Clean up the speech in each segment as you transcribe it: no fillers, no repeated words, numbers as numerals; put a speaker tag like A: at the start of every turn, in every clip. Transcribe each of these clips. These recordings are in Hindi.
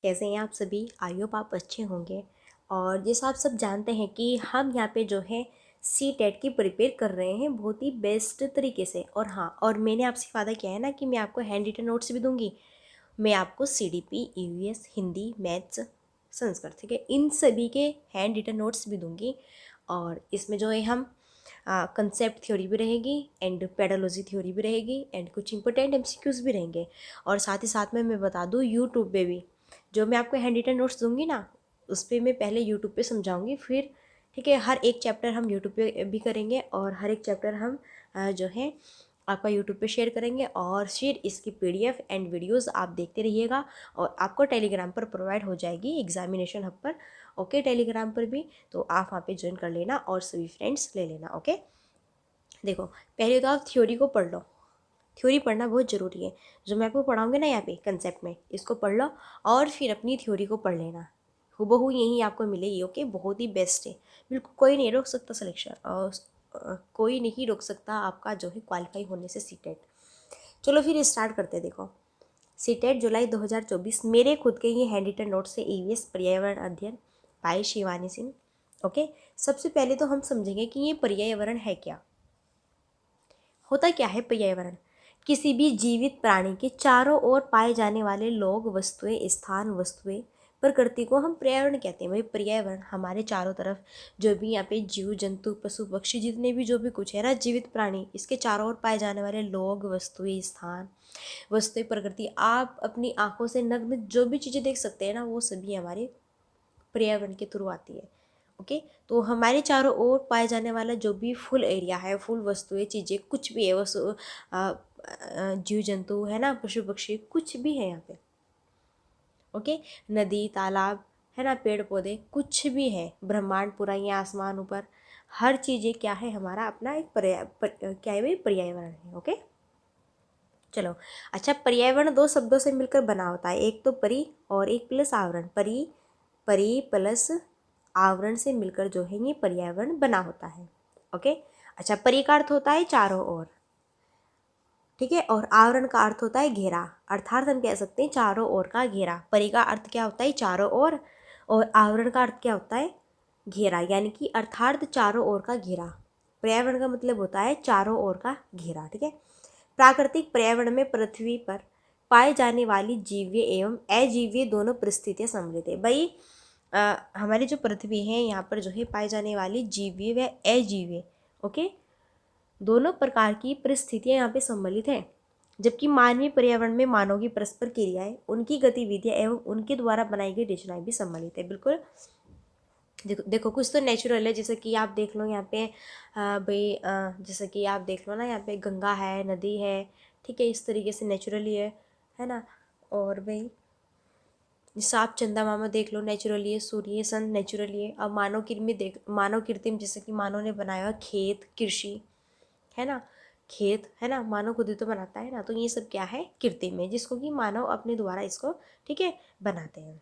A: कैसे हैं आप सभी? आई होप आप अच्छे होंगे। और जैसा आप सब जानते हैं कि हम यहाँ पे जो है सी टेट की प्रिपेयर कर रहे हैं बहुत ही बेस्ट तरीके से। और हाँ, और मैंने आपसे वादा किया है ना कि मैं आपको हैंड रिटन नोट्स भी दूंगी। मैं आपको CDP, EVS, Hindi, maths, Sanskrit, ठीक है, इन सभी के हैंड रिटन नोट्स भी दूंगी। और इसमें जो है हम कंसेप्ट थ्योरी भी रहेगी एंड पेडोलॉजी थ्योरी भी रहेगी एंड कुछ इंपॉर्टेंट MCQs भी रहेंगे। और साथ ही साथ में मैं बता दूँ, यूट्यूब पे भी जो मैं आपको हैंड रिटन नोट्स दूंगी ना, उस पर मैं पहले यूट्यूब पे समझाऊंगी, फिर ठीक है हर एक चैप्टर हम यूट्यूब पे भी करेंगे और हर एक चैप्टर हम जो है आपका यूट्यूब पे शेयर करेंगे। और फिर इसकी PDF एंड वीडियोस आप देखते रहिएगा और आपको टेलीग्राम पर प्रोवाइड हो जाएगी एग्जामिनेशन हब पर। ओके, टेलीग्राम पर भी, तो आप वहाँ पे ज्वाइन कर लेना और सभी फ्रेंड्स ले लेना। ओके, देखो पहले तो आप थ्योरी को पढ़ लो। थ्योरी पढ़ना बहुत ज़रूरी है। जो मैं आपको पढ़ाऊँगी ना यहाँ पे कंसेप्ट में, इसको पढ़ लो और फिर अपनी थ्योरी को पढ़ लेना। हूबहू यही आपको मिलेगी। ओके, बहुत ही बेस्ट है, बिल्कुल कोई नहीं रोक सकता सिलेक्शन, और कोई नहीं रोक सकता आपका जो है क्वालिफाई होने से सीटेट। चलो फिर स्टार्ट करते हैं। देखो, सीटेट जुलाई 2024 मेरे खुद के ये हैंड रिटन नोट से EVS पर्यावरण अध्ययन बाय शिवानी सिंह। ओके, सबसे पहले तो हम समझेंगे कि ये पर्यावरण है क्या, होता क्या है पर्यावरण। किसी भी जीवित प्राणी के चारों ओर पाए जाने वाले लोग, वस्तुएं, स्थान, वस्तुएं, प्रकृति को हम पर्यावरण कहते हैं। भाई पर्यावरण हमारे चारों तरफ जो भी यहाँ पे जीव जंतु पशु पक्षी जितने भी जो भी कुछ है ना जीवित प्राणी, इसके चारों ओर पाए जाने वाले लोग, वस्तुएं, स्थान, वस्तुएं, प्रकृति, आप अपनी आंखों से नग्न जो भी चीज़ें देख सकते हैं ना, वो सभी हमारे पर्यावरण के थ्रू आती है। ओके, तो हमारे चारों ओर पाए जाने वाला जो भी फुल एरिया है, फुल वस्तुएं, चीज़ें, कुछ भी है, वस्तु, जीव जंतु है ना, पशु पक्षी, कुछ भी है यहाँ पे। ओके, नदी तालाब है ना, पेड़ पौधे, कुछ भी है, ब्रह्मांड पूरा, ये आसमान ऊपर, हर चीज़ें क्या है, हमारा अपना एक क्या है भाई, पर्यावरण है। ओके, चलो अच्छा, पर्यावरण दो शब्दों से मिलकर बना होता है, एक तो परि और एक प्लस आवरण। परि, परि प्लस आवरण से मिलकर जो है ये पर्यावरण बना होता है। ओके, अच्छा, परि का अर्थ होता है चारों ओर, ठीक है, और आवरण का अर्थ होता है घेरा, अर्थात हम कह सकते हैं चारों ओर का घेरा। परि का अर्थ क्या होता है, चारों ओर, और आवरण का अर्थ क्या होता है, घेरा, यानी कि अर्थात चारों ओर का घेरा। पर्यावरण का मतलब होता है चारों ओर का घेरा, ठीक है। प्राकृतिक पर्यावरण में पृथ्वी पर पाए जाने वाली जीवीय एवं अजीवीय दोनों परिस्थितियाँ सम्मिलित है। भाई हमारी जो पृथ्वी है यहाँ पर जो है पाई जाने वाली जीवीय व अजीवीय, ओके, दोनों प्रकार की परिस्थितियाँ यहाँ पे सम्मिलित हैं। जबकि मानवीय पर्यावरण में मानव की परस्पर क्रियाएं, उनकी गतिविधियाँ एवं उनके द्वारा बनाई गई रचनाएं भी सम्मिलित है। बिल्कुल, देखो देखो, कुछ तो नेचुरल है, जैसे कि आप देख लो यहाँ पे भाई जैसे कि आप देख लो ना, यहाँ पे गंगा है, नदी है, ठीक है, इस तरीके से नेचुरली है ना। और भाई जैसे आप चंदा मामा देख लो, नेचुरली है, सूर्य सन नेचुरली है। अब मानव कृत्रिम, जैसे कि मानव ने बनाया हुआ खेत, कृषि, है ना, खेत है ना, मानव खुद ही तो बनाता है ना, तो ये सब क्या है, कृत्रिम है, जिसको कि मानव अपने द्वारा इसको, ठीक है, बनाते हैं।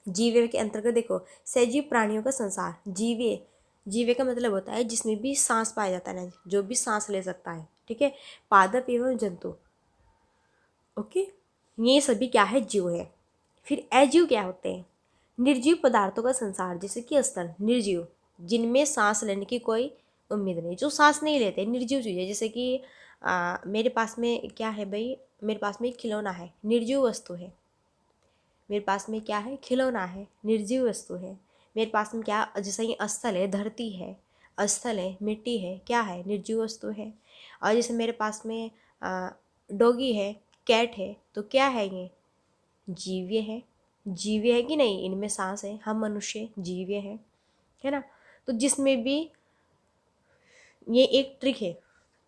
A: जीवे के अंतर्गत देखो, सजीव प्राणियों का संसार। जीवे, जीवे का मतलब होता है जिसमें भी सांस पाया जाता है ना, जो भी सांस ले सकता है, ठीक है। पादप एवं जंतु, ओके, ये सभी क्या है, जीव है। फिर अजीव क्या होते हैं, निर्जीव पदार्थों का संसार, जैसे कि स्थल, निर्जीव, जिनमें सांस लेने की कोई उम्मीद नहीं, जो सांस नहीं लेते, निर्जीव चीज़ें, जैसे कि मेरे पास में क्या है भाई, मेरे पास में एक खिलौना है, निर्जीव वस्तु है। मेरे पास में क्या है, खिलौना है, निर्जीव वस्तु है। मेरे पास में क्या, जैसे ये स्थल है, धरती है, स्थल है, मिट्टी है, क्या है, निर्जीव वस्तु है। और जैसे मेरे पास में डॉगी है, कैट है, तो क्या है, ये जीव्य है। जीव्य है कि नहीं, इनमें सांस है, हम मनुष्य जीव्य है ना। तो जिसमें भी ये एक ट्रिक है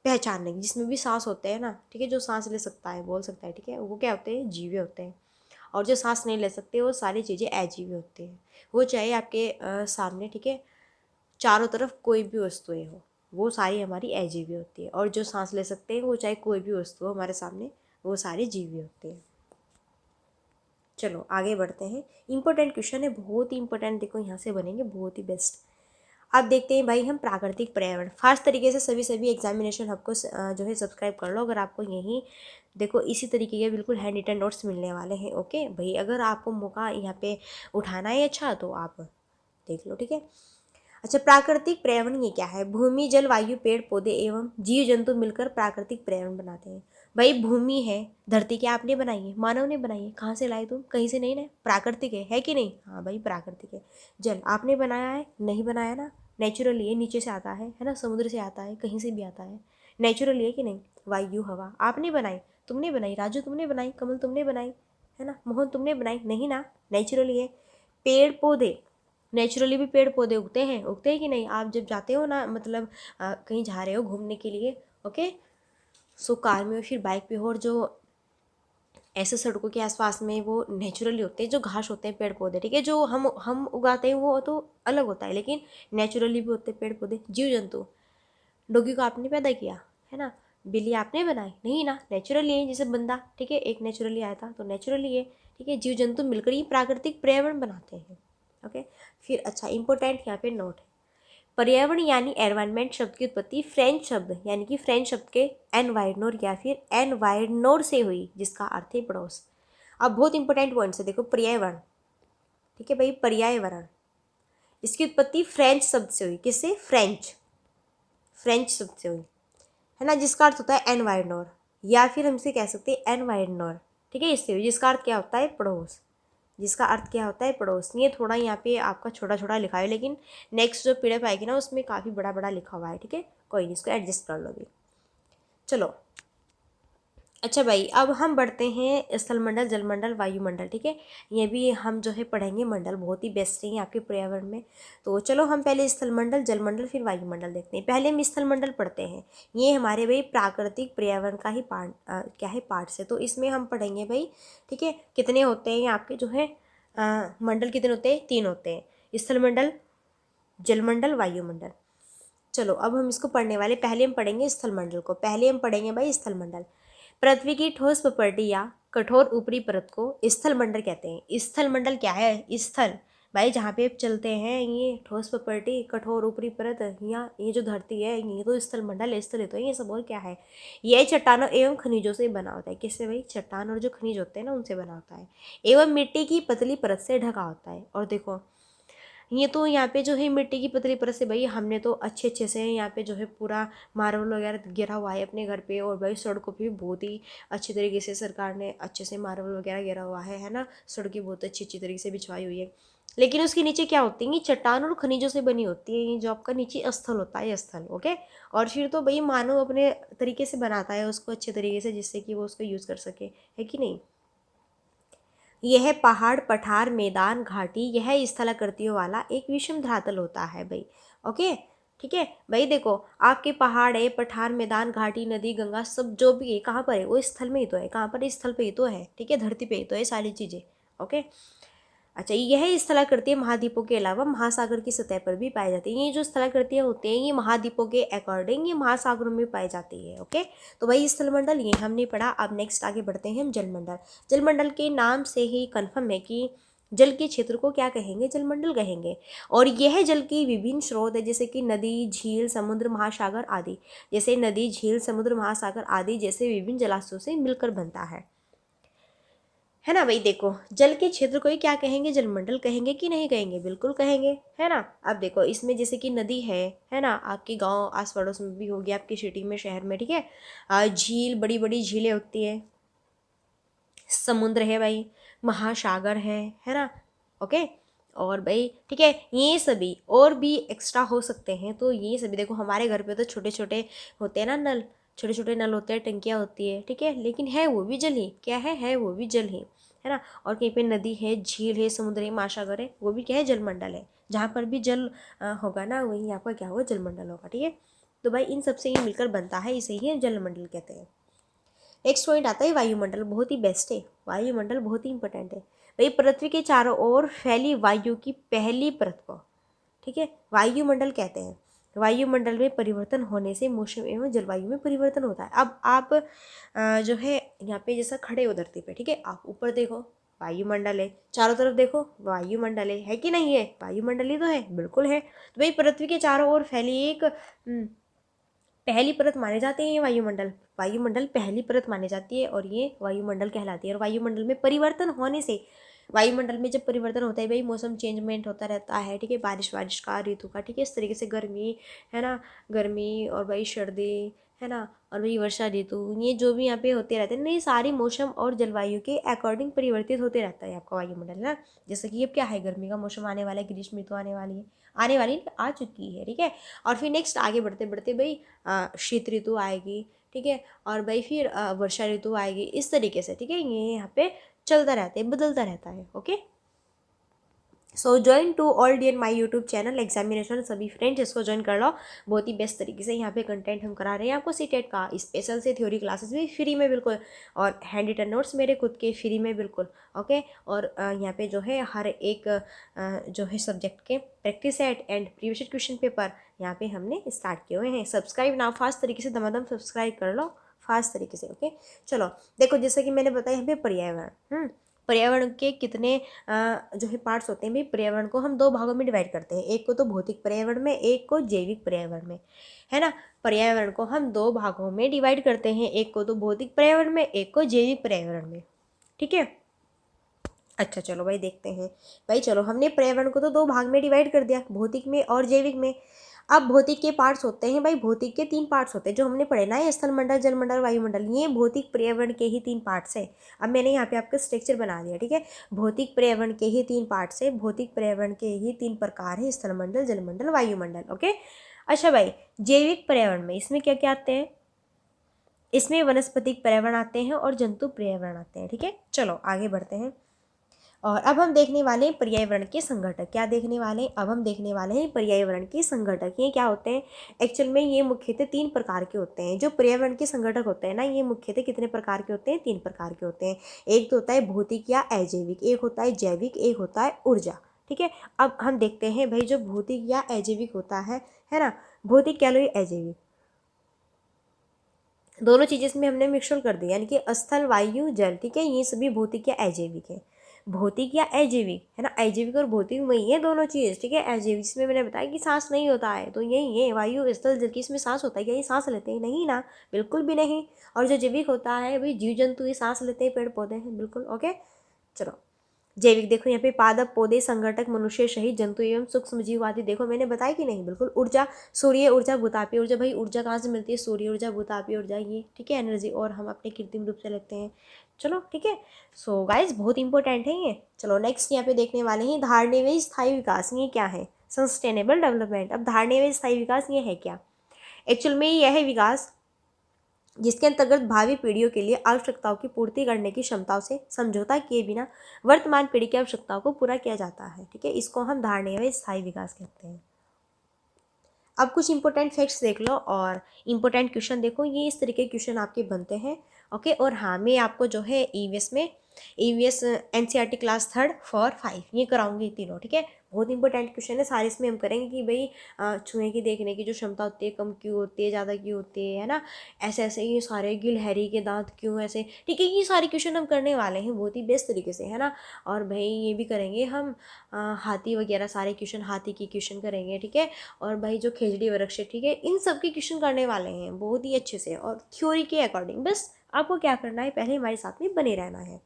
A: पहचानने की, जिसमें भी सांस होते हैं ना, ठीक है, जो सांस ले सकता है, बोल सकता है, ठीक है, वो क्या होते हैं, जीव्य होते हैं। और जो सांस नहीं ले सकते, वो सारी चीज़ें अजीब होती हैं। वो चाहे आपके सामने, ठीक है, चारों तरफ कोई भी वस्तुएं हो, वो सारी हमारी अजीबी होती है। और जो सांस ले सकते हैं, वो चाहे कोई भी वस्तु हो हमारे सामने, वो सारी जीवी होती है। चलो आगे बढ़ते हैं। इंपॉर्टेंट क्वेश्चन है, बहुत ही इंपॉर्टेंट, देखो यहाँ से बनेंगे बहुत ही बेस्ट। अब देखते हैं भाई हम प्राकृतिक पर्यावरण फास्ट तरीके से सभी एग्जामिनेशन आपको जो है सब्सक्राइब कर लो, अगर आपको यही देखो इसी तरीके के बिल्कुल हैंड रिटन नोट्स मिलने वाले हैं। ओके भाई, अगर आपको मौका यहाँ पे उठाना है अच्छा तो आप देख लो, ठीक है। अच्छा, प्राकृतिक पर्यावरण ये क्या है? भूमि, जल, वायु, पेड़ पौधे एवं जीव जंतु मिलकर प्राकृतिक पर्यावरण बनाते हैं। भाई भूमि है, धरती क्या आपने बनाई है? मानव ने बनाई है। कहाँ से लाए तुम? कहीं से नहीं ना, प्राकृतिक है कि नहीं? हाँ भाई प्राकृतिक है। जल आपने बनाया है? नहीं बनाया ना, नेचुरली है, नीचे से आता है ना, समुद्र से आता है, कहीं से भी आता है, नेचुरली है कि नहीं? वायु, हवा आपने बनाई, तुमने बनाई, राजू तुमने बनाई, कमल तुमने बनाई, है ना, मोहन तुमने बनाई, नहीं ना, नेचुरली है। पेड़ पौधे, नेचुरली भी पेड़ पौधे उगते हैं कि नहीं? आप जब जाते हो ना, मतलब कहीं जा रहे हो घूमने के लिए, ओके, सो कार में हो फिर बाइक पे हो, और जो ऐसे सड़कों के आसपास में वो नेचुरली होते हैं, जो घास होते हैं, पेड़ पौधे, ठीक है, जो हम उगाते हैं वो तो अलग होता है, लेकिन नेचुरली भी होते हैं पेड़ पौधे। जीव जंतु, डॉगी को आपने पैदा किया है ना, बिल्ली आपने बनाई, नहीं ना, नेचुरली है। जैसे बंदा, ठीक है, एक नेचुरली आया था तो नेचुरली है, ठीक है। जीव जंतु मिलकर ही प्राकृतिक पर्यावरण बनाते हैं। ओके, फिर अच्छा इंपॉर्टेंट यहाँ पे नोट है, पर्यावरण यानी एनवायरनमेंट शब्द की उत्पत्ति फ्रेंच शब्द यानी कि फ्रेंच शब्द के एनवायरनोर या फिर एनवायरनोर से हुई, जिसका अर्थ है पड़ोस। अब बहुत इंपॉर्टेंट पॉइंट्स है, देखो पर्यावरण, ठीक है भाई, पर्यावरण, इसकी उत्पत्ति फ्रेंच शब्द से हुई। किससे? फ्रेंच, फ्रेंच शब्द से हुई, है ना, जिसका अर्थ होता है एनवायरनोर, या फिर हमसे कह सकते हैं एनवायरनोर, ठीक है, इससे हुई, जिसका अर्थ क्या होता है? पड़ोस, जिसका अर्थ क्या होता है? पड़ोस। ये थोड़ा यहाँ पे आपका छोटा छोटा लिखा है, लेकिन नेक्स्ट जो पीडीएफ आएगी ना उसमें काफ़ी बड़ा बड़ा लिखा हुआ है, ठीक है, कोई नहीं, इसको एडजस्ट कर लो भी। चलो अच्छा भाई, अब हम बढ़ते हैं स्थलमंडल, जलमंडल, वायुमंडल, ठीक है, ये भी हम जो है पढ़ेंगे। मंडल बहुत ही बेस्ट है आपके पर्यावरण में। तो चलो हम पहले स्थलमंडल, जलमंडल, फिर वायुमंडल देखते हैं। पहले हम स्थलमंडल पढ़ते हैं, ये हमारे भाई प्राकृतिक पर्यावरण का ही पार्ट क्या है, पार्ट्स है। तो इसमें हम पढ़ेंगे भाई, ठीक है, कितने होते हैं आपके जो है मंडल, कितने होते हैं? 3 होते हैं, स्थलमंडल, जलमंडल, वायुमंडल। चलो अब हम इसको पढ़ने वाले, पहले हम पढ़ेंगे स्थलमंडल को, पहले हम पढ़ेंगे भाई स्थलमंडल। पृथ्वी की ठोस प्रॉपर्टी या कठोर ऊपरी परत को स्थलमंडल कहते हैं। स्थलमंडल क्या है? स्थल भाई जहाँ पे आप चलते हैं, ये ठोस प्रॉपर्टी, कठोर ऊपरी परत, या ये जो धरती है ये तो स्थलमंडल है, स्थल है, तो ये सब और क्या है? यह चट्टानों एवं खनिजों से बना होता है। किससे भाई? चट्टान और जो खनिज होते हैं ना उनसे बना होता है, एवं मिट्टी की पतली परत से ढका होता है। और देखो ये तो यहाँ पे जो है मिट्टी की पतली परत से भाई हमने तो अच्छे से यहाँ पे जो है पूरा मार्बल वगैरह गिरा हुआ है अपने घर पे, और भाई सड़कों पे भी बहुत ही अच्छे तरीके से सरकार ने अच्छे से मार्बल वगैरह गिरा हुआ है ना, सड़कें बहुत अच्छी तरीके से बिछवाई हुई है। लेकिन उसके नीचे क्या होती है? ये चट्टान और खनिजों से बनी होती है, ये जो आपका नीचे स्थल होता है, स्थल, ओके। और फिर तो भाई मानव अपने तरीके से बनाता है उसको अच्छे तरीके से, जिससे कि वो उसको यूज़ कर सके, है कि नहीं। यह पहाड़, पठार, मैदान, घाटी, यह स्थलाकृतियों वाला एक विषम धरातल होता है भाई, ओके, ठीक है भाई। देखो आपके पहाड़ है, पठार, मैदान, घाटी, नदी, गंगा, सब जो भी है कहाँ पर है? वो स्थल में ही तो है। कहाँ पर? स्थल पे ही तो है, ठीक है, धरती पे ही तो है सारी चीज़ें, ओके। अच्छा, यह स्थलाकृतियाँ महाद्वीपों के अलावा महासागर की सतह पर भी पाई जाती हैं। ये जो स्थलाकृतियाँ होती हैं ये महाद्वीपों के अकॉर्डिंग ये महासागरों में पाई जाती है, ओके। तो भाई स्थलमंडल ये हमने पढ़ा। अब नेक्स्ट आगे बढ़ते हैं हम जलमंडल। जलमंडल के नाम से ही कन्फर्म है कि जल के क्षेत्र को क्या कहेंगे? जलमंडल कहेंगे। और यह जल की विभिन्न स्रोत है, जैसे कि नदी, झील, समुद्र, महासागर आदि। जैसे नदी, झील, समुद्र, महासागर आदि जैसे विभिन्न जलाशयों से मिलकर बनता है ना भाई। देखो जल के क्षेत्र को ही क्या कहेंगे? जलमंडल कहेंगे कि नहीं कहेंगे? बिल्कुल कहेंगे, है ना। अब देखो इसमें जैसे कि नदी है ना, आपके गांव आस पड़ोस में भी होगी, आपकी सिटी में, शहर में, ठीक है। झील, बड़ी बड़ी झीलें होती है, समुद्र है भाई, महासागर है ना, ओके। और भाई ठीक है, ये सभी और भी एक्स्ट्रा हो सकते हैं। तो ये सभी देखो हमारे घर पे तो छोटे छोटे होते हैं ना नल, छोटे छोटे नल होते हैं, टंकियाँ होती है, ठीक है, लेकिन है वो भी जल ही, क्या है वो भी जल ही, है ना। और कहीं पे नदी है, झील है, समुद्र है, महासागर है, वो भी क्या है? जलमंडल है। जहाँ पर भी जल होगा ना वहीं आपका क्या होगा? जलमंडल होगा, ठीक है। तो भाई इन सबसे ये मिलकर बनता है, इसे ही जलमंडल कहते हैं। नेक्स्ट पॉइंट आता है वायुमंडल, बहुत ही बेस्ट है, वायुमंडल बहुत ही इंपॉर्टेंट है भाई। पृथ्वी के चारों ओर फैली वायु की पहली परत को, ठीक है, वायुमंडल कहते हैं। वायुमंडल में परिवर्तन होने से मौसम एवं जलवायु में परिवर्तन होता है। अब आप जो है यहाँ पे जैसा खड़े हो धरती पे, ठीक है, आप ऊपर देखो, वायुमंडल है। चारों तरफ देखो वायुमंडल है कि नहीं है, वायुमंडल ही तो है, बिल्कुल है। तो भाई पृथ्वी के चारों ओर फैली एक पहली परत माने जाते हैं ये वायुमंडल। वायुमंडल पहली परत मानी जाती है और ये वायुमंडल कहलाती है। और वायुमंडल में परिवर्तन होने से, वायुमंडल में जब परिवर्तन होता है भाई मौसम चेंजमेंट होता रहता है, ठीक है, बारिश का, ऋतु का, ठीक है, इस तरीके से गर्मी है ना, गर्मी और भाई सर्दी है ना, और भाई वर्षा ऋतु, ये जो भी यहाँ पे होते रहते हैं ना, ये सारी मौसम और जलवायु के अकॉर्डिंग परिवर्तित होते रहता है आपका वायुमंडल, है ना। जैसे कि अब क्या है, गर्मी का मौसम आने वाला है, ग्रीष्म ऋतु आने वाली है, आने वाली नहीं, आ चुकी है, ठीक है। और फिर नेक्स्ट आगे बढ़ते बढ़ते भाई शीत ऋतु आएगी, ठीक है, और भाई फिर वर्षा ऋतु आएगी, इस तरीके से, ठीक है, ये यहाँ पे चलता रहता है, बदलता रहता है। Okay, so join to all dear my YouTube channel examination, सभी फ्रेंड्स इसको ज्वाइन कर लो। बहुत ही बेस्ट तरीके से यहाँ पे कंटेंट हम करा रहे हैं आपको सीटेट का, स्पेशल से थ्योरी क्लासेस भी फ्री में बिल्कुल, और हैंड रिटन नोट्स मेरे खुद के फ्री में बिल्कुल। ओके, और यहाँ पे जो है हर एक जो है सब्जेक्ट के practice set and previous question paper यहाँ पे हमने स्टार्ट किए हुए हैं। सब्सक्राइब ना, फास्ट तरीके से दमादम सब्सक्राइब कर लो फास्ट तरीके से। ओके, चलो देखो, जैसे कि मैंने बताया यहाँ पे पर्यावरण, पर्यावरण के कितने जो है पार्ट्स होते हैं भाई। पर्यावरण को हम दो भागों में डिवाइड करते हैं, एक को तो भौतिक पर्यावरण में, एक को जैविक पर्यावरण में, है ना। पर्यावरण को हम दो भागों में डिवाइड करते हैं, एक को तो भौतिक पर्यावरण में, एक को जैविक पर्यावरण में, ठीक है। अच्छा चलो भाई देखते हैं। भाई चलो, हमने पर्यावरण को तो दो भाग में डिवाइड कर दिया, भौतिक में और जैविक में। अब भौतिक के पार्ट्स होते हैं भाई, भौतिक के तीन पार्ट्स होते हैं जो हमने पढ़े ना, स्थलमंडल, जलमंडल, वायुमंडल, ये भौतिक पर्यावरण के ही तीन पार्ट्स है। अब मैंने यहाँ पे आपका स्ट्रक्चर बना दिया, ठीक है। भौतिक पर्यावरण के ही तीन पार्ट्स है, भौतिक पर्यावरण के ही तीन प्रकार है, स्थलमंडल, जलमंडल, वायुमंडल। ओके, अच्छा भाई, जैविक पर्यावरण में इसमें क्या क्या आते हैं, इसमें वनस्पतिक पर्यावरण आते हैं और जंतु पर्यावरण आते हैं, ठीक है। चलो आगे बढ़ते हैं, और अब हम देखने वाले हैं पर्यावरण के संघटक। क्या देखने वाले हैं, अब हम देखने वाले हैं पर्यावरण के संघटक। ये क्या होते हैं, एक्चुअल में ये मुख्यतः तीन प्रकार के होते हैं। जो पर्यावरण के संघटक होते हैं ना, ये मुख्यतः कितने प्रकार के होते हैं, तीन प्रकार के होते हैं। एक तो होता है भौतिक या अजैविक, एक होता है जैविक, एक होता है ऊर्जा, ठीक है। अब हम देखते हैं भाई, जो भौतिक या अजैविक होता है ना, भौतिक क्या लो अजैविक, दोनों चीज़ें इसमें हमने मिक्सचर कर दिया, यानी कि स्थल, वायु, जल, ठीक है, ये सभी भौतिक या अजैविक है। भौतिक या अजैविक, है ना, अजैविक और भौतिक वही है दोनों चीज़, ठीक है। अजैविक इसमें मैंने बताया कि सांस नहीं होता है, तो यही है वायु, स्थल, जल की इसमें सांस होता है, क्या ये सांस लेते हैं, नहीं ना, बिल्कुल भी नहीं। और जो जैविक होता है भाई, जीव जंतु ये सांस लेते हैं, पेड़ पौधे हैं, बिल्कुल। ओके, चलो जैविक देखो, यहाँ पे पादप, पौधे, संगठक, मनुष्य सहित जंतु एवं सूक्ष्म जीव आदि, देखो मैंने बताया कि नहीं, बिल्कुल। ऊर्जा, सूर्य ऊर्जा, भूतापीय ऊर्जा, भाई ऊर्जा कहाँ से मिलती है, सूर्य ऊर्जा, भूतापीय ऊर्जा, ये ठीक है एनर्जी, और हम अपने कृत्रिम रूप से लेते हैं। चलो ठीक है, सो गाइज बहुत इंपॉर्टेंट है ये। चलो नेक्स्ट यहाँ पे देखने वाले हैं धारणीय व स्थायी विकास, ये क्या है, सस्टेनेबल डेवलपमेंट। अब धारणीय व स्थायी विकास ये है क्या, एक्चुअल में यह है विकास जिसके अंतर्गत भावी पीढ़ियों के लिए आवश्यकताओं की पूर्ति करने की क्षमताओं से समझौता किए बिना वर्तमान पीढ़ी की आवश्यकताओं को पूरा किया जाता है, ठीक है। इसको हम धारणीय व स्थायी विकास कहते हैं। अब कुछ इंपॉर्टेंट फैक्ट्स देख लो और इंपॉर्टेंट क्वेश्चन देखो, ये इस तरीके के क्वेश्चन आपके बनते हैं। ओके, और हाँ मैं आपको जो है ईवीएस में ईवीएस एनसीईआरटी क्लास 3, 4, 5 ये कराऊंगी तीनों, ठीक है। बहुत इंपॉर्टेंट क्वेश्चन है, सारे इसमें हम करेंगे कि भाई छुए की देखने की जो क्षमता होती है कम क्यों होती है, ज़्यादा क्यों होती है ना, ऐसे ऐसे ये सारे गिलहरी के दांत क्यों ऐसे, ठीक है, ये सारे क्वेश्चन हम करने वाले हैं बहुत ही बेस्ट तरीके से, है ना। और भाई ये भी करेंगे हम हाथी वगैरह सारे क्वेश्चन, हाथी की क्वेश्चन करेंगे, ठीक है। और भाई जो खेजड़ी वृक्ष है, ठीक है, इन सब के क्वेश्चन करने वाले हैं बहुत ही अच्छे से और थ्योरी के अकॉर्डिंग। बस आपको क्या करना है, पहले हमारे साथ में बने रहना है।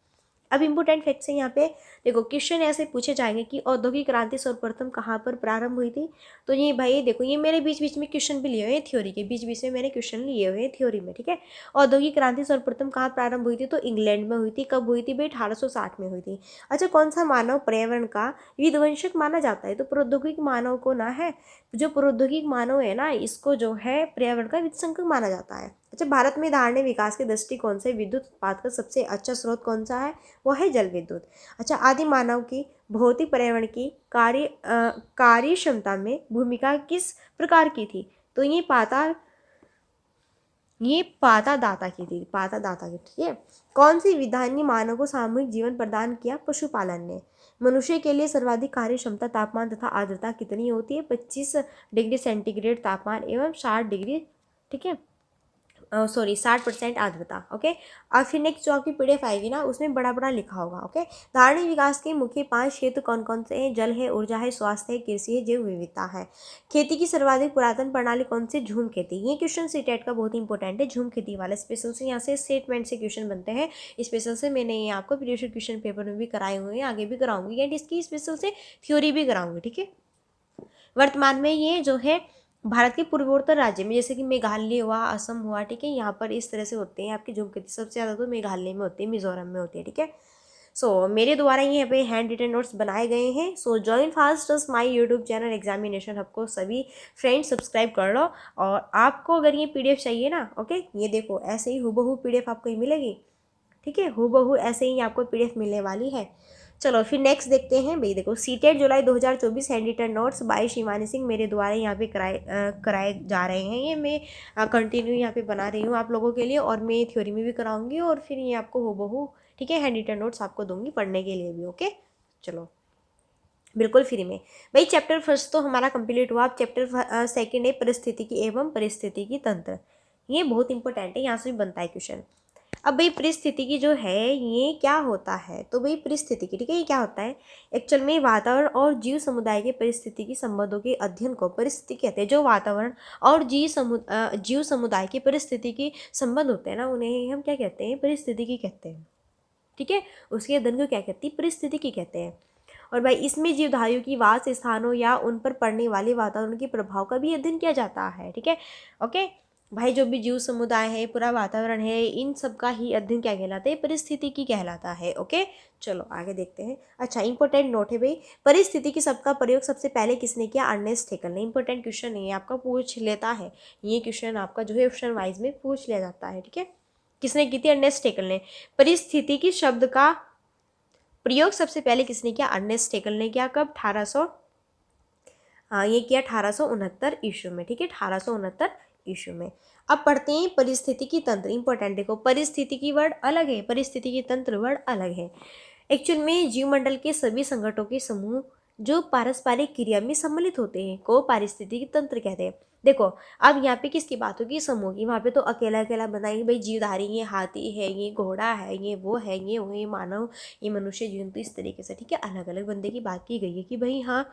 A: अब इम्पोर्टेंट फैक्ट्स है यहाँ पे, देखो क्वेश्चन ऐसे पूछे जाएंगे कि औद्योगिक क्रांति सर्वप्रथम कहाँ पर प्रारंभ हुई थी। तो ये भाई देखो, ये मेरे बीच बीच में क्वेश्चन भी लिए हुए हैं, थ्योरी के बीच बीच में मैंने क्वेश्चन लिए हुए हैं थ्योरी में, ठीक है। औद्योगिक क्रांति सर्वप्रथम कहाँ प्रारंभ हुई थी, तो इंग्लैंड में हुई थी। कब हुई थी भाई, 1860 में हुई थी। अच्छा, कौन सा मानव पर्यावरण का विध्वंसक माना जाता है, तो प्रौद्योगिक मानव को ना है, जो प्रौद्योगिक मानव है ना, इसको जो है पर्यावरण का विध्वंसक माना जाता है। अच्छा, भारत में धारणीय विकास के दृष्टिकोण से विद्युत उत्पाद का सबसे अच्छा स्रोत कौन सा है, वो है जल विद्युत। अच्छा, आदि मानव की भौतिक पर्यावरण की कार्य क्षमता में भूमिका किस प्रकार की थी, तो ये पाता दाता की थी, पाता दाता की, ठीक है। कौन सी विधा ने मानव को सामूहिक जीवन प्रदान किया, पशुपालन ने। मनुष्य के लिए सर्वाधिक कार्य क्षमता, तापमान तथा आर्द्रता कितनी होती है, 25 डिग्री सेंटीग्रेड तापमान एवं 60 डिग्री, ठीक है, सॉरी 60% आर्द्रता। ओके, और फिर नेक्स्ट जो आपकी PDF आएगी ना, उसमें बड़ा बड़ा लिखा होगा। ओके, धारणीय विकास के मुख्य 5 क्षेत्र कौन कौन से हैं? जल है, ऊर्जा है, स्वास्थ्य है, कृषि है, जैव विविधता है। खेती की सर्वाधिक पुरातन प्रणाली कौन सी? झूम खेती। ये क्वेश्चन सीटेट का बहुत इंपॉर्टेंट है, झूम खेती वाला। स्पेशल से यहाँ से स्टेटमेंट से क्वेश्चन बनते हैं। स्पेशल से मैंने ये आपको प्रीवियस क्वेश्चन पेपर में भी कराए हुए हैं, आगे भी कराऊंगी, एंड इसकी स्पेशल से थ्योरी भी कराऊंगी। ठीक है, वर्तमान में ये जो है भारत के पूर्वोत्तर राज्य में, जैसे कि मेघालय हुआ, असम हुआ, ठीक है, यहाँ पर इस तरह से होते हैं आपकी झूम खेती। सबसे ज़्यादा तो मेघालय में होती है, मिजोरम में होती है। ठीक है, सो मेरे द्वारा यहाँ पे हैंड रिटन नोट्स बनाए गए हैं। So join fast my YouTube channel examination hub को सभी फ्रेंड्स सब्सक्राइब कर लो। और आपको अगर ये PDF चाहिए ना, ओके, ये देखो ऐसे ही हूबहू PDF आपको ही मिलेगी। ठीक है, हूबहू ऐसे ही आपको PDF मिलने वाली है। चलो फिर नेक्स्ट देखते हैं भाई। देखो सीटेट जुलाई 2024 hand written notes by Shivani Singh मेरे द्वारा यहाँ पे कराए जा रहे हैं। ये मैं कंटिन्यू यहाँ पे बना रही हूँ आप लोगों के लिए, और मैं थ्योरी में भी कराऊंगी, और फिर ये आपको हूबहू, ठीक है, हैंड रिटन नोट्स आपको दूंगी पढ़ने के लिए भी। ओके, चलो बिल्कुल फ्री में। भाई चैप्टर फर्स्ट तो हमारा कंप्लीट हुआ। अब चैप्टर सेकंड है परिस्थितिकी एवं परिस्थितिकी तंत्र। ये बहुत इंपॉर्टेंट है, यहाँ से भी बनता है क्वेश्चन। अब भाई परिस्थितिकी जो है ये क्या होता है? तो भाई परिस्थितिकी, ठीक है, ये क्या होता है? एक्चुअल में वातावरण और जीव समुदाय के परिस्थितिकी संबंधों के अध्ययन को परिस्थिति कहते हैं। जो वातावरण और जीव समुदाय के परिस्थितिकी संबंध होते हैं ना, उन्हें हम क्या कहते हैं? परिस्थितिकी कहते हैं। ठीक है, उसके अध्ययन को क्या कहती है? परिस्थितिकी कहते हैं। और भाई इसमें जीवधारियों की वास स्थानों या उन पर पड़ने वाले वातावरण के प्रभाव का भी अध्ययन किया जाता है। ठीक है, ओके भाई, जो भी जीव समुदाय है, पूरा वातावरण है, इन सब का ही अध्ययन क्या कहलाता है? परिस्थितिकी कहलाता है। ओके, चलो आगे देखते हैं। अच्छा, इंपॉर्टेंट नोट है भाई, परिस्थितिकी शब्द का प्रयोग सबसे पहले किसने किया? अर्नेस्ट हेकल ने। इंपॉर्टेंट क्वेश्चन है, आपका पूछ लेता है ये क्वेश्चन, आपका जो है ऑप्शन वाइज में पूछ लिया जाता है। ठीक है, किसने की थी? अर्नेस्ट हेकल ने। परिस्थितिकी शब्द का प्रयोग सबसे पहले किसने किया? अर्नेस्ट हेकल ने किया। कब? 1800, ये किया 1869 ईस्वी में। ठीक है, 1869 ईस्वी में। अब पढ़ते हैं परिस्थितिकी तंत्र। इंपॉर्टेंट देखो, परिस्थितिकी वर्ड अलग है, परिस्थितिकी तंत्र वर्ड अलग है। एक्चुअल में जीवमंडल के सभी संगठनों के समूह जो पारस्परिक क्रिया में सम्मिलित होते हैं को पारिस्थितिकी तंत्र कहते हैं। देखो अब यहाँ पे किसकी बात होगी? समूह की। वहाँ पे तो अकेला अकेला बनाएंगे भाई, जीवधारी, ये हाथी है, ये घोड़ा है, ये वो है, ये वो, ये मानव, ये मनुष्य जीवन, तो इस तरीके से। ठीक है, अलग अलग बंदे की बात की गई है कि भाई हाँ,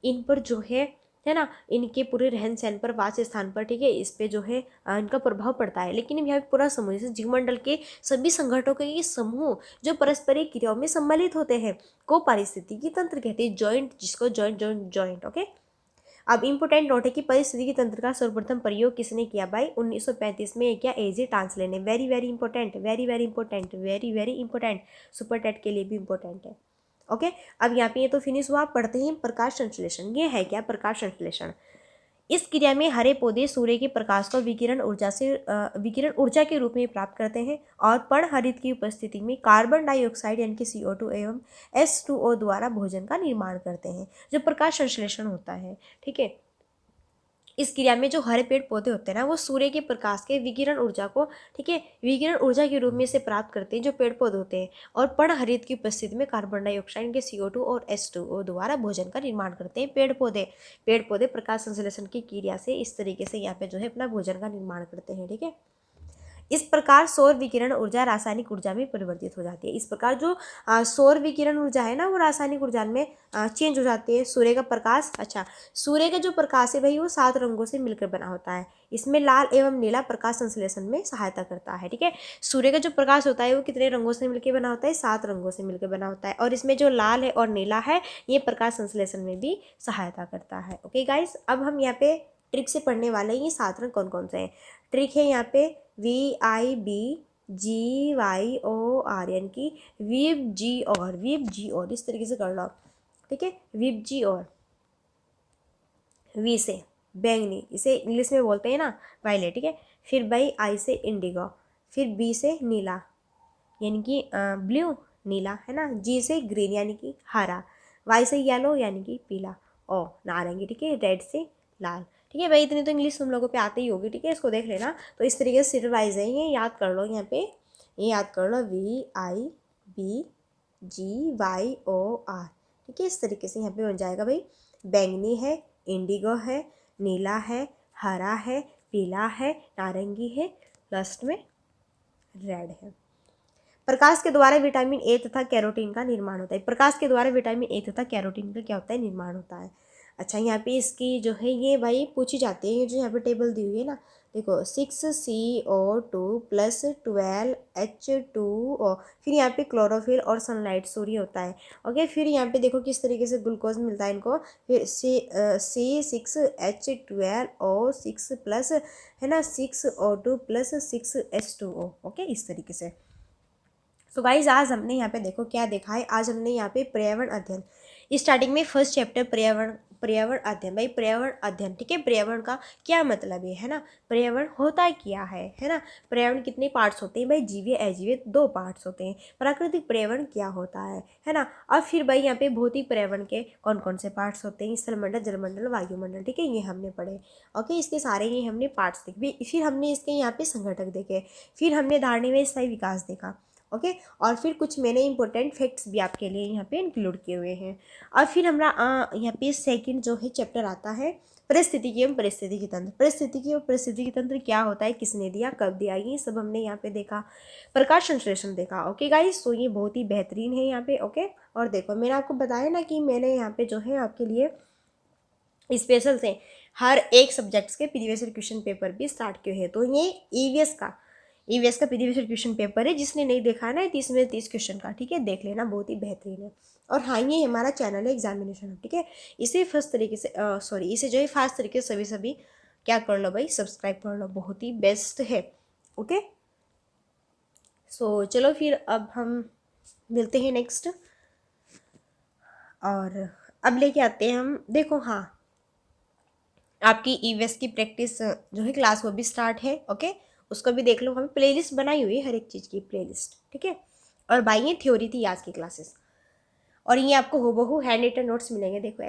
A: इन पर जो है ना, इनके पूरे रहन सहन पर, वास स्थान पर, ठीक है, इस पे जो है इनका प्रभाव पड़ता है। लेकिन यहाँ पे पूरा समूह, जैसे जीवमंडल के सभी संगठनों के ये समूह जो परस्परिक क्रियाओं में सम्मिलित होते हैं को पारिस्थितिकी तंत्र कहते हैं। जॉइंट, जिसको जॉइंट। ओके, अब इंपॉर्टेंट नोट है कि परिस्थितिकी तंत्र का सर्वप्रथम प्रयोग किसने किया? भाई 1935 में किया, एजी टांसले ने। Very very important, very very important, very very important, super TET के लिए भी इंपॉर्टेंट है। ओके, अब यहाँ पे ये तो फिनिश हुआ। पढ़ते हैं प्रकाश संश्लेषण। ये है क्या? प्रकाश संश्लेषण। इस क्रिया में हरे पौधे सूर्य के प्रकाश को विकिरण ऊर्जा के रूप में प्राप्त करते हैं और पर्णहरित की उपस्थिति में कार्बन डाइऑक्साइड यानी कि CO2 एवं H2O द्वारा भोजन का निर्माण करते हैं, जो प्रकाश संश्लेषण होता है। ठीक है, इस क्रिया में जो हरे पेड़ पौधे होते हैं ना, वो सूर्य के प्रकाश के विकिरण ऊर्जा को, ठीक है, विकिरण ऊर्जा के रूप में से प्राप्त करते हैं, जो पेड़ पौधे होते हैं, और पर्णहरित की उपस्थिति में कार्बन डाइऑक्साइड के CO2 और H2O द्वारा भोजन का निर्माण करते हैं। पेड़ पौधे प्रकाश संश्लेषण की क्रिया से इस तरीके से यहाँ पे जो है अपना भोजन का निर्माण करते हैं। ठीक है, इस प्रकार सौर विकिरण ऊर्जा रासायनिक ऊर्जा में परिवर्तित हो जाती है। इस प्रकार जो सौर विकिरण ऊर्जा है ना, वो रासायनिक ऊर्जा में चेंज हो जाती है। सूर्य का प्रकाश, अच्छा, सूर्य का जो प्रकाश है भाई, वो 7 रंगों से मिलकर बना होता है। इसमें लाल एवं नीला प्रकाश संश्लेषण में सहायता करता है। ठीक है, सूर्य का जो प्रकाश होता है वो कितने रंगों से मिलकर बना होता है? 7 रंगों से मिलकर बना होता है। और इसमें जो लाल है और नीला है, ये प्रकाश संश्लेषण में भी सहायता करता है। ओके गाइस, अब हम यहाँ पे ट्रिक से पढ़ने वाले हैं ये 7 रंग कौन कौन से हैं। ट्रिक है यहाँ पे VIBGYOR, यानी कि VIBGOR, इस तरीके से कर लो। ठीक है, VIBGOR। V से बैंगनी, इसे इंग्लिश में बोलते हैं ना वायलेट। ठीक है, फिर भाई I से इंडिगो, फिर B से नीला यानी कि ब्लू, नीला है ना। G से ग्रीन यानी कि हरा, Y से येलो यानी कि पीला, O नारंगी, ठीक है, रेड से लाल। ठीक है भाई, इतनी तो इंग्लिश तुम लोगों पे आती ही होगी। ठीक है, इसको देख लेना। तो इस तरीके से सीरियल वाइज है, ये याद कर लो। यहाँ पे ये याद कर लो, VIBGYOR। ठीक है, इस तरीके से यहाँ पे बन जाएगा भाई। बैंगनी है, इंडिगो है, नीला है, हरा है, पीला है, नारंगी है, लास्ट में रेड है। प्रकाश के द्वारा विटामिन ए तथा कैरोटीन का निर्माण होता है। प्रकाश के द्वारा विटामिन ए तथा कैरोटीन का क्या होता है, निर्माण होता है। अच्छा, यहाँ पे इसकी जो है ये भाई पूछी जाती है, ये जो यहाँ पे टेबल दी हुई है ना, देखो 6CO2 प्लस 12H2O, फिर यहाँ पे क्लोरोफिल और सनलाइट सूर्य होता है। ओके, फिर यहाँ पे देखो किस तरीके से ग्लूकोज मिलता है इनको, फिर C6H12O6 प्लस है ना 6O2 प्लस 6H2O। ओके, इस तरीके से। तो गाइज आज हमने यहाँ पे देखो क्या देखा है, आज हमने यहाँ पे पर्यावरण अध्ययन, स्टार्टिंग में फर्स्ट चैप्टर पर्यावरण अध्ययन, भाई पर्यावरण अध्ययन, ठीक है। पर्यावरण का क्या मतलब है ना, पर्यावरण होता क्या है ना। पर्यावरण कितने पार्ट्स होते हैं भाई, जीवीय अजीवीय 2 पार्ट्स होते हैं। प्राकृतिक पर्यावरण क्या होता है ना। अब फिर भाई यहाँ पे भौतिक पर्यावरण के कौन कौन से पार्ट्स होते हैं, स्थलमंडल, जलमंडल, वायुमंडल, ठीक है, ये हमने पढ़े। ओके, इसके सारे ये हमने पार्ट्स देखे, फिर हमने इसके यहाँ पे संघटक देखे, फिर हमने धारणी में स्थायी विकास देखा। ओके, और फिर कुछ मैंने इंपॉर्टेंट फैक्ट्स भी आपके लिए यहाँ पे इंक्लूड किए हुए हैं। और फिर हमारा यहाँ पे सेकंड जो है चैप्टर आता है परिस्थितिकी एवं परिस्थितिकी तंत्र। परिस्थितिकी और परिस्थितिकी तंत्र क्या होता है, किसने दिया, कब दिया, ये सब हमने यहाँ पे देखा। प्रकाश संश्लेषण देखा। ओके गाइस, तो ये बहुत ही बेहतरीन है यहाँ पे। ओके, और देखो मैंने आपको बताया ना कि मैंने यहाँ पे जो है आपके लिए स्पेशल से हर एक सब्जेक्ट्स के प्रीवियस ईयर क्वेश्चन पेपर भी स्टार्ट किए हैं। तो ये ईवीएस का प्रीवियस ईयर क्वेश्चन पेपर है, जिसने नहीं देखा है ना 30 में 30 क्वेश्चन का, ठीक है, देख लेना, बहुत ही बेहतरीन है। और हाँ, ये हमारा चैनल है एग्जामिनेशन, ठीक है, इसे फर्स्ट तरीके से इसे जो है फास्ट तरीके से सभी क्या कर लो भाई, सब्सक्राइब कर लो, बहुत ही बेस्ट है। ओके, सो चलो फिर अब हम मिलते हैं नेक्स्ट, और अब लेके आते हैं हम, देखो हाँ आपकी ईवीएस की प्रैक्टिस जो है क्लास वो भी स्टार्ट है। ओके, उसको भी देख लो, हमें प्लेलिस्ट बनाई हुई है हर एक चीज़ की प्लेलिस्ट, ठीक है। और भाई ये थ्योरी थी आज की क्लासेस, और ये आपको हूबहू हैंड रिटन नोट्स मिलेंगे, देखो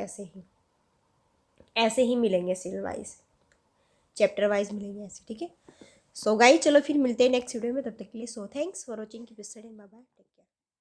A: ऐसे ही मिलेंगे, सीरियल वाइज चैप्टर वाइज मिलेंगे ऐसे, ठीक है। सो गाइस चलो फिर मिलते हैं नेक्स्ट वीडियो में, तब तक के लिए so thanks for watching, keep studying, bye bye.